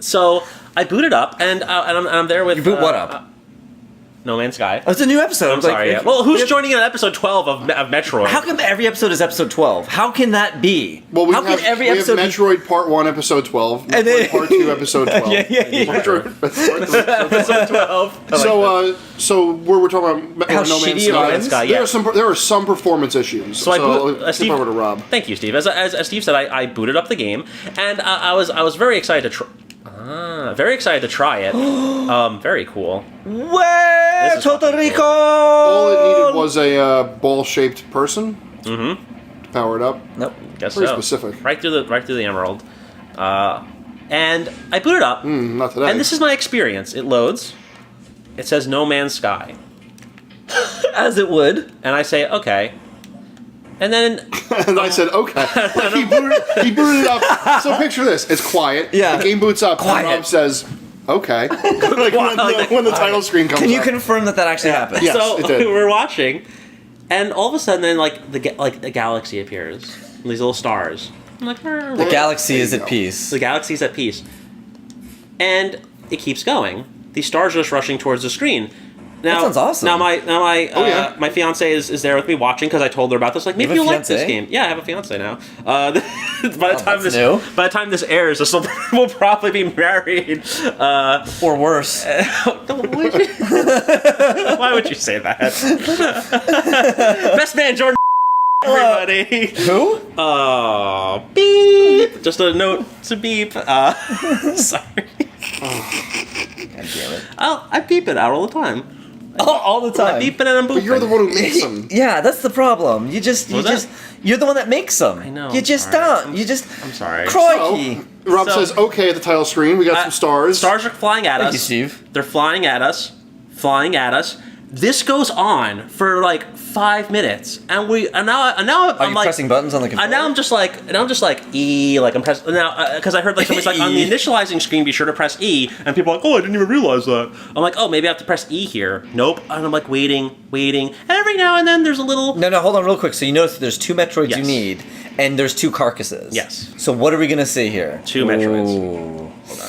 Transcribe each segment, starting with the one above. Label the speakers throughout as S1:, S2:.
S1: So I booted up, and I'm there with...
S2: You boot what up?
S1: No Man's Sky.
S2: Oh, it's a new episode.
S1: I'm sorry. Yeah. Well, who's joining in episode 12 of Metroid?
S2: How come every episode is episode 12? How can that be?
S3: Well, we
S2: How
S3: have,
S2: can every
S3: we have
S2: episode
S3: Metroid Part 1, Episode 12,
S2: And then-
S3: Metroid Part 2, Episode 12.
S2: Yeah.
S1: episode 12.
S3: So where we're talking about
S2: How
S3: No
S2: shitty
S3: Man's
S2: it
S3: Sky,
S2: runs?
S3: there are some performance issues.
S1: So I
S3: Steve, over to Rob.
S1: Thank you, Steve. As Steve said, I booted up the game, and I was very excited to very excited to try it. Very cool.
S2: Where?
S1: This is
S2: Puerto
S1: fucking
S2: Rico!
S3: All it needed was a ball-shaped person to power it up.
S2: Nope.
S1: Guess
S3: Very
S1: so.
S3: specific.
S1: Right through the emerald. And I booted up.
S3: Not today.
S1: And this is my experience. It loads. It says No Man's Sky.
S2: As it would.
S1: And I say, okay. And then...
S3: and I said, okay. he booted it up. So picture this. It's quiet.
S2: Yeah.
S3: The game boots up.
S2: Quiet.
S3: And Rob says, okay. when the title screen comes up.
S2: Can you confirm that actually happened?
S3: Yes,
S1: so
S3: it did.
S1: we're watching, and all of a sudden, then the galaxy appears. These little stars. I'm like,
S2: The galaxy is at peace.
S1: the galaxy's at peace, and it keeps going. These stars are just rushing towards the scrn. Now,
S2: That sounds awesome.
S1: Now my
S3: yeah.
S1: my fiance is there with me watching because I told her about this. Like, maybe
S2: You have
S1: you'll
S2: a
S1: like this
S2: fiancé?
S1: game. Yeah, I have a fiance now. By the time this airs, we'll probably be married.
S2: Or worse.
S1: Why would you say that? Best man, Jordan. Everybody.
S2: Who?
S1: Oh, beep. Just a note to beep. Sorry.
S2: God damn it.
S1: I beep it out all the time.
S2: All the
S1: I
S2: time.
S1: beep it and I'm booping.
S3: But you're the one who makes them.
S2: Yeah, that's the problem. You're the one that makes them.
S1: I know,
S2: You
S1: I'm
S2: just
S1: sorry.
S2: don't. You just.
S1: I'm sorry.
S2: Crikey.
S3: Rob
S1: So-
S3: says, okay, at the title screen. We got some stars.
S1: Stars are flying at
S2: Thank
S1: us.
S2: you, Steve.
S1: They're flying at us. This goes on for like 5 minutes, and now
S2: Are
S1: I'm
S2: you
S1: like
S2: pressing buttons on the controller?
S1: And now I'm just like E, like I'm pressing now because I heard like somebody's like on the initializing screen, be sure to press E, and people are like, oh, I didn't even realize that. I'm like, oh, maybe I have to press E here. Nope, and I'm like waiting, and every now and then there's a little.
S2: No, hold on real quick. So you notice there's 2 Metroids you
S1: Yes.
S2: need, and there's 2 carcasses.
S1: Yes.
S2: So what are we going to see here?
S1: 2 Metroids.
S2: Ooh.
S1: Hold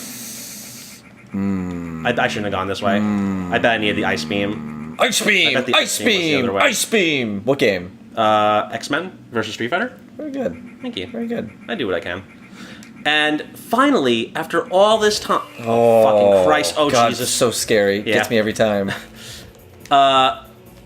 S1: on. I shouldn't have gone this way. I bet I needed the ice beam.
S2: Ice beam!
S1: I bet the
S2: Ice
S1: ice beam was the
S2: beam!
S1: other way.
S2: Ice beam! What game?
S1: X-Men versus Street Fighter.
S2: Very good.
S1: Thank you.
S2: Very good.
S1: I do what I can. And finally, after all this time,
S2: Oh,
S1: fucking Christ! Oh
S2: God,
S1: Jesus!
S2: it's so scary.
S1: Yeah.
S2: Gets me every time.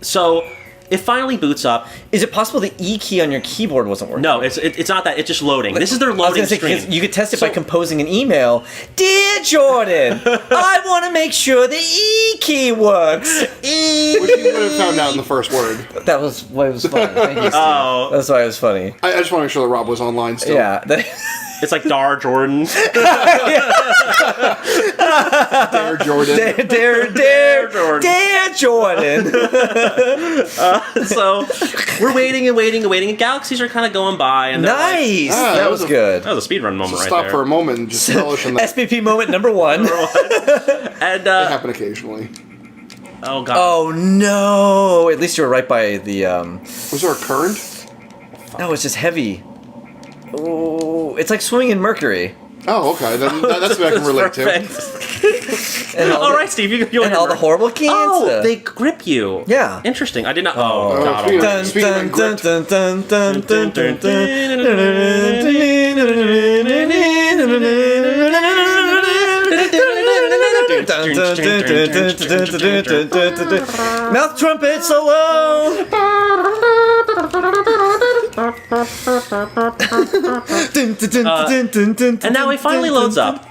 S1: So it finally boots up.
S2: Is it possible the E key on your keyboard wasn't working?
S1: No, it's not that. It's just loading. This is their
S2: I was
S1: loading
S2: gonna say,
S1: screen.
S2: 'cause you could test it
S1: So-
S2: by composing an email. Dear Jordan, I want to make sure the E key works. E.
S3: Which you would have found out in the first word.
S2: That was why it was funny. Thank you, Steve.
S1: Oh.
S2: That's why it was funny.
S3: I just want to make sure that Rob was online still.
S2: Yeah.
S1: It's like Dar Jordan.
S3: Dare Jordan.
S2: Dare
S1: Jordan.
S2: Dare Jordan.
S1: So we're waiting, and galaxies are kind of going by. And they're like-
S2: Nice.
S3: Ah,
S2: that was good.
S1: that was a speedrun moment right
S3: Stop
S1: there.
S3: for a moment and just relish in that.
S2: SPP moment number 1.
S1: And
S3: It happen occasionally.
S1: oh god.
S2: Oh no! At least you were right by the.
S3: Was there a current?
S2: No, it's just heavy. Oh, it's like swimming in mercury.
S3: Oh, okay. That's what I can relate to.
S1: Perfect.
S2: And
S1: All right, Steve. You
S2: And all the horrible cancer.
S1: Oh, they grip you.
S2: Yeah.
S1: Interesting. I did not. Oh,
S3: Oh,
S1: God.
S3: speaking of-
S1: almighty.
S3: Speaking of
S2: Dun, dun, dun, dun, dun, dun, dun. Mouth trumpet solo.
S1: And now he finally loads up.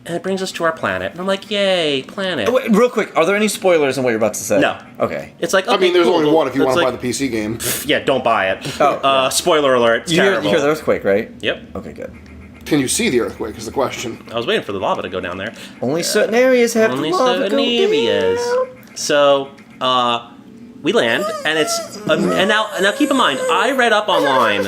S1: And it brings us to our planet. And I'm like, yay, planet.
S2: Wait, real quick, are there any spoilers in what you're about to say?
S1: No.
S2: Okay.
S1: It's like,
S3: I
S1: okay,
S3: mean, there's
S1: cool.
S3: only one if you
S1: It's
S3: want to
S1: like-
S3: buy the PC game.
S1: Yeah, don't buy it.
S2: Oh,
S1: spoiler alert. It's
S2: You
S1: terrible.
S2: hear the earthquake, right?
S1: Yep.
S2: Okay, good.
S3: Can you see the earthquake is the question.
S1: I was waiting for the lava to go down there.
S2: Only certain areas have
S1: Only
S2: the lava
S1: certain
S2: go
S1: areas.
S2: down.
S1: So, we land, and it's and now keep in mind, I read up online.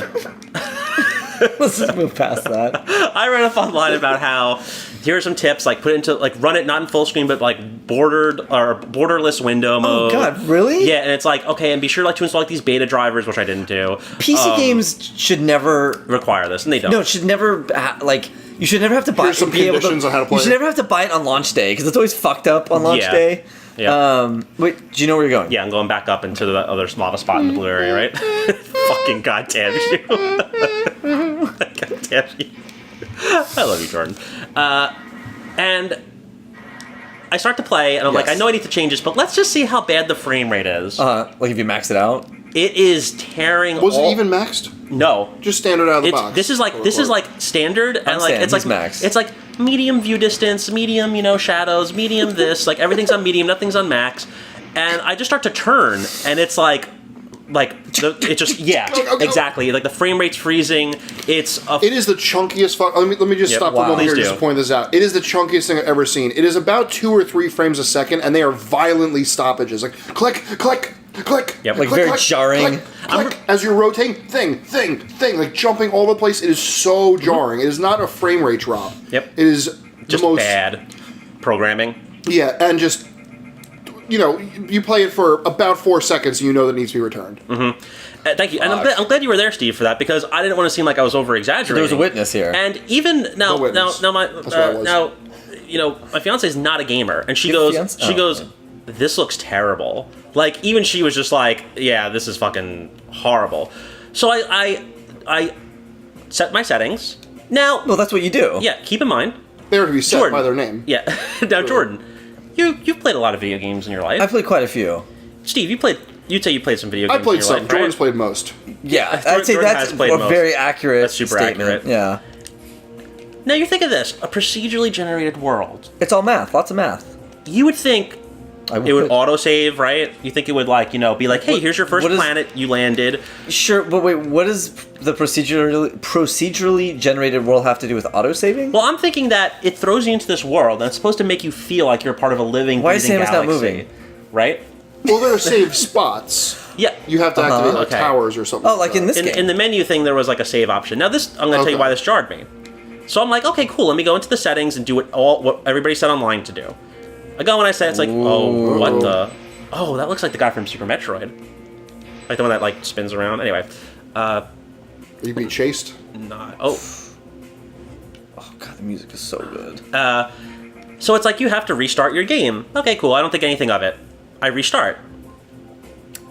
S2: Let's just move past that.
S1: I read up online about how here are some tips. Like put it into like run it not in full screen, but like borderless window mode.
S2: Oh God, really?
S1: Yeah, and it's like okay, and be sure like to install like these beta drivers, which I didn't do.
S2: PC games should never
S1: require this, and they don't.
S2: No, it should never you should never have to buy.
S3: Here's some conditions on how to play
S2: You should
S3: it.
S2: never have to buy it on launch day because it's always fucked up on launch day.
S1: Yeah.
S2: Wait, do you know where you're going?
S1: Yeah, I'm going back up into the other lava spot in the blue area, right? Fucking goddamn you! Goddamn you! I love you, Jordan. And I start to play, and I'm like, I know I need to change this, but let's just see how bad the frame rate is.
S2: Like if you max it out.
S1: It is tearing.
S3: Was it even maxed?
S1: No,
S3: Just standard out of the box.
S1: This is like standard, and like
S2: saying,
S1: it's like
S2: he's max.
S1: it's like medium view distance, medium shadows, medium this, like everything's on medium, nothing's on max, and I just start to turn, and it's like it just exactly like the frame rate's freezing.
S3: It is the chunkiest fuck. Let me just stop
S1: wow.
S3: the moment here
S1: Please
S3: just
S1: do.
S3: to point this out. It is the chunkiest thing I've ever seen. It is about 2 or 3 frames a second, and they are violently stoppages. Like click, click, click.
S1: Yep.
S2: Like
S3: click,
S2: very
S3: click,
S2: jarring.
S3: Click, as you're rotating, thing, like jumping all over the place. It is so jarring. It is not a frame rate drop.
S1: Yep.
S3: It is
S1: just
S3: the most
S1: bad programming.
S3: Yeah, and just you play it for about 4 seconds, you know that it needs to be returned.
S1: Thank you, and I'm glad you were there, Steve, for that because I didn't want to seem like I was over exaggerating.
S2: There was a witness here,
S1: and even now,
S3: No witness.
S1: now my
S3: That's what I was.
S1: now, my fiance is not a gamer, and she
S2: Your
S1: goes,
S2: fiance? Okay.
S1: this looks terrible. Like even she was just like, yeah, this is fucking horrible. So I set my settings. Now,
S2: well, that's what you do.
S1: yeah, keep in mind,
S3: They are to be set
S1: Jordan.
S3: by their name.
S1: yeah. Now, Jordan, you've played a lot of video games in your life.
S2: I played quite a few.
S1: Steve, you'd say you played some video
S3: I
S1: games.
S3: played
S1: in your
S3: some.
S1: life,
S3: Jordan's
S1: right?
S3: played most.
S2: Yeah,
S1: Jordan
S2: I'd say
S1: has
S2: that's
S1: played
S2: a
S1: most.
S2: very accurate
S1: That's super
S2: statement.
S1: accurate.
S2: Yeah,
S1: Now you think of this: a procedurally generated world.
S2: it's all math. Lots of math.
S1: You would think it would autosave, right? You think it would be like, hey, here's your first
S2: what is-
S1: planet you landed.
S2: Sure, but wait, what does the procedurally generated world have to do with autosaving?
S1: Well, I'm thinking that it throws you into this world, and it's supposed to make you feel like you're part of a living,
S2: Why is
S1: breathing
S2: Samus not
S1: galaxy,
S2: moving?
S1: right?
S3: Well, there are save spots.
S1: Yeah.
S3: You have to activate like
S1: Okay.
S3: towers or something.
S2: Oh, like in this game.
S1: In the menu thing, there was like a save option. Now this, I'm going to tell you
S3: Okay.
S1: why this jarred me. So I'm like, okay, cool. Let me go into the settings and do what everybody said online to do. I go and I say, it's like, oh, what the? Oh, that looks like the guy from Super Metroid. Like the one that like spins around. Anyway,
S3: Are you being chased?
S1: not.
S2: Oh god, the music is so good.
S1: So it's like you have to restart your game. Okay, cool. I don't think anything of it. I restart.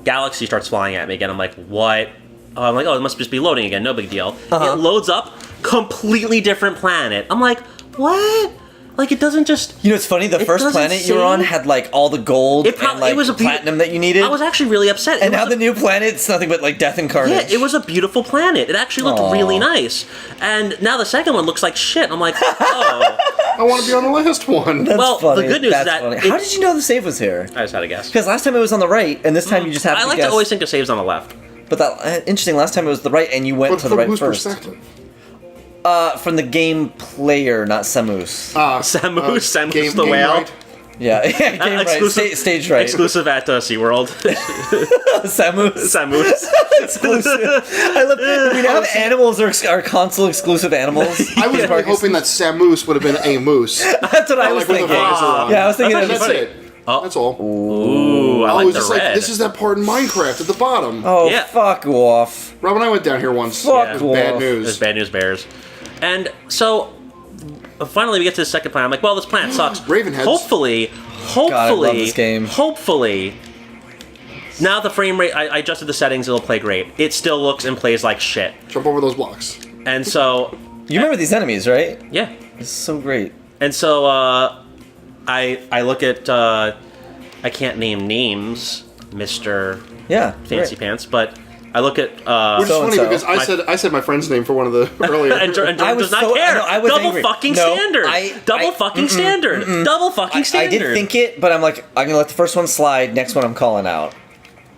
S1: Galaxy starts flying at me again. I'm like, what? I'm like, oh, it must just be loading again. No big deal. It loads up, completely different planet. I'm like, what? Like, it doesn't just...
S2: You know, it's funny. The
S1: It
S2: first
S1: doesn't
S2: planet you were on
S1: say-
S2: had like all the gold and like
S1: it was a
S2: platinum that you needed.
S1: I was actually really upset.
S2: and now the new planet's nothing but like death and carnage.
S1: Yeah, it was a beautiful planet. It actually looked
S2: Aw.
S1: really nice. And now the second one looks like shit. I'm like, oh.
S3: I want to be on the last one.
S2: That's
S1: well,
S2: funny.
S1: the good news is
S2: That's
S1: that
S2: funny.
S1: it-
S2: How did you know the save was here?
S1: I just had to guess.
S2: Because last time it was on the right, and this time you just have
S1: I
S2: to
S1: like
S2: guess.
S1: to always think the save's on the left.
S2: But that interesting. Last time it was the right, and you went
S3: But
S2: to the
S3: from
S2: right
S3: whose
S2: first.
S3: perspective?
S2: From the game player, not Samus.
S1: Samus
S3: game
S1: the whale.
S3: right.
S2: Yeah, yeah, game right. Stage right.
S1: Exclusive at SeaWorld.
S2: Samus.
S1: Samus.
S2: Exclusive. I love. We now have animals are console exclusive animals.
S3: I was really hoping that Samus would have been a moose.
S2: That's what I was
S3: Like with the
S2: thinking.
S3: visor on.
S2: Yeah, I was thinking.
S1: That's
S3: That's
S1: funny.
S3: it.
S1: Oh.
S3: That's all.
S1: Ooh, I
S3: Oh,
S1: like
S3: it was
S1: the
S3: just
S1: red.
S3: like, this is that part in Minecraft at the bottom.
S2: Oh,
S1: Yeah.
S2: fuck off.
S3: Rob and I went down here once.
S2: Fuck
S3: It was bad
S2: off.
S1: It was
S3: news.
S1: Bad News Bears. And so, finally we get to the second planet. I'm like, well, this planet sucks.
S3: Ravenheads.
S1: Hopefully,
S2: I love this game.
S1: Hopefully, now the frame rate, I adjusted the settings, it'll play great. It still looks and plays like shit.
S3: Jump over those blocks.
S1: And so,
S2: You remember these enemies, right?
S1: yeah.
S2: It's so great.
S1: And so, I look at, I can't name names, Mr.
S2: Yeah.
S1: Fancy
S2: great.
S1: Pants, but I look at,
S3: Which is funny
S2: So-and-so.
S3: because I said my friend's name for one of the earlier.
S1: and Jordan
S2: I was
S1: does not
S2: so-
S1: care.
S2: I know, I was
S1: Double
S2: angry.
S1: fucking
S2: No,
S1: standard. Double fucking standard. Double fucking
S2: I
S1: standard.
S2: did think it, but I'm like, I'm gonna let the first one slide. Next one, I'm calling out.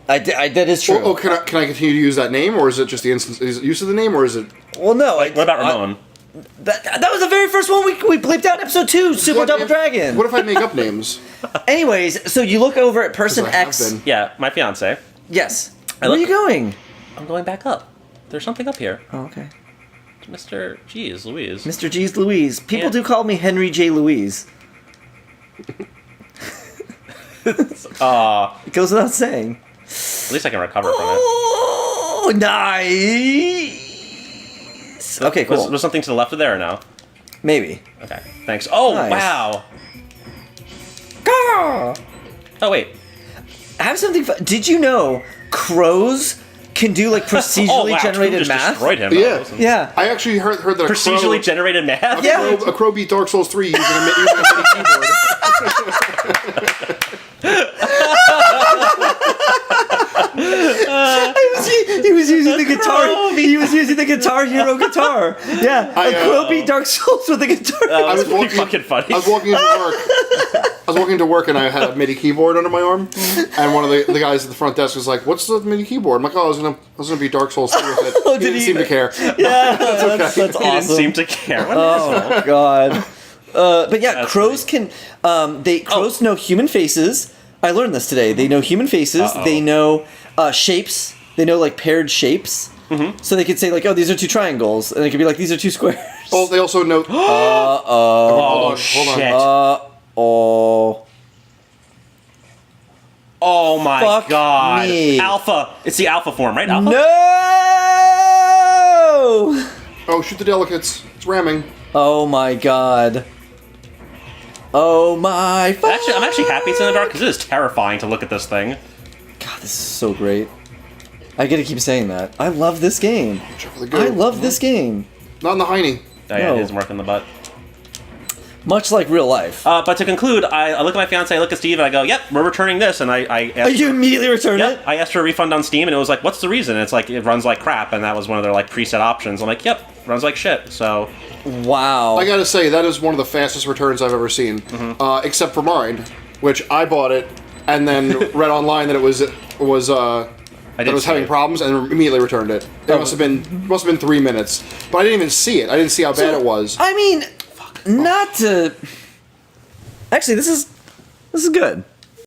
S2: That is true.
S3: Oh, can I continue to use that name, or is it just the instance use of the name, or is it?
S2: Well, no.
S1: What about Ramon?
S2: That was the very first one we bleeped out in episode 2, Super
S3: What
S2: Double
S3: if-
S2: Dragon.
S3: What if I make up names?
S2: Anyways, so you look over at person
S3: 'Cause I have
S2: X.
S3: been.
S1: Yeah, my fiance.
S2: Yes.
S1: I
S2: Where are
S1: look-
S2: you going?
S1: I'm going back up. There's something up here.
S2: Oh, okay.
S1: Mr. Jeez Louise.
S2: Mr. G's Louise. People
S1: Yeah.
S2: do call me Henry J. Louise. It goes without saying.
S1: At least I can recover from it.
S2: Oh, nice. Okay, cool.
S1: Was something to the left of there or no?
S2: Maybe.
S1: Okay, thanks. Oh,
S2: Nice.
S1: wow.
S2: Gah!
S1: Oh, wait.
S2: I have something. Did you know crows can do like procedurally
S1: Wow,
S2: generated
S1: just
S2: math?
S1: destroyed him.
S3: Yeah.
S2: Yeah.
S3: I actually heard that a
S1: Procedurally
S3: crow,
S1: generated math?
S2: Yeah.
S3: a crow beat Dark Souls 3 using a MIDI keyboard.
S2: He was using the guitar. He was using the Guitar Hero guitar. Yeah. A crow beat Dark Souls with a guitar.
S3: I was
S1: pretty fucking funny.
S3: I was walking into work and I had a MIDI keyboard under my arm, and one of the guys at the front desk was like, "What's the MIDI keyboard?" I'm like, "Oh, I was gonna beat Dark Souls 3 with it."
S2: Oh,
S3: He
S2: did
S3: didn't
S2: he?
S3: seem to care.
S2: Yeah, that's
S1: He
S2: awesome.
S1: didn't seem to care. What an
S2: Oh
S1: asshole.
S2: God. But yeah,
S1: That's
S2: crows can. Crows know human faces. I learned this today. They know human faces.
S1: Uh-oh.
S2: They know shapes. They know like paired shapes. Mm-hmm. So they could say like, "Oh, these are two triangles," and they could be like, "These are two squares."
S3: Oh, they also know.
S1: Oh, shit.
S2: Oh.
S1: Oh my
S2: Fuck
S1: god.
S2: me.
S1: Alpha. It's the alpha form, right? Alpha?
S2: No.
S3: Oh, shoot the delicates! It's ramming.
S2: Oh my god. Oh my.
S1: Actually, I'm actually happy it's in the dark because it is terrifying to look at this thing.
S2: God, this is so great. I gotta keep saying that. I love this game.
S3: Really good.
S2: I love this game.
S3: Not in the hiney.
S1: Oh, yeah,
S2: No.
S1: it doesn't work in the butt.
S2: Much like real life.
S1: But to conclude, I look at my fiance, I look at Steve, and I go, "Yep, we're returning this." And I asked,
S2: You immediately return it?
S1: yep, I asked for a refund on Steam, and it was like, "What's the reason?" And it's like it runs like crap, and that was one of their like preset options. I'm like, "Yep, runs like shit." So
S2: Wow.
S3: I gotta say, that is one of the fastest returns I've ever seen. Except for mine, which I bought it and then read online that it was having problems and immediately returned it. It must have been 3 minutes, but I didn't even see it. I didn't see how bad it was.
S2: I mean, not to. Actually, this is good.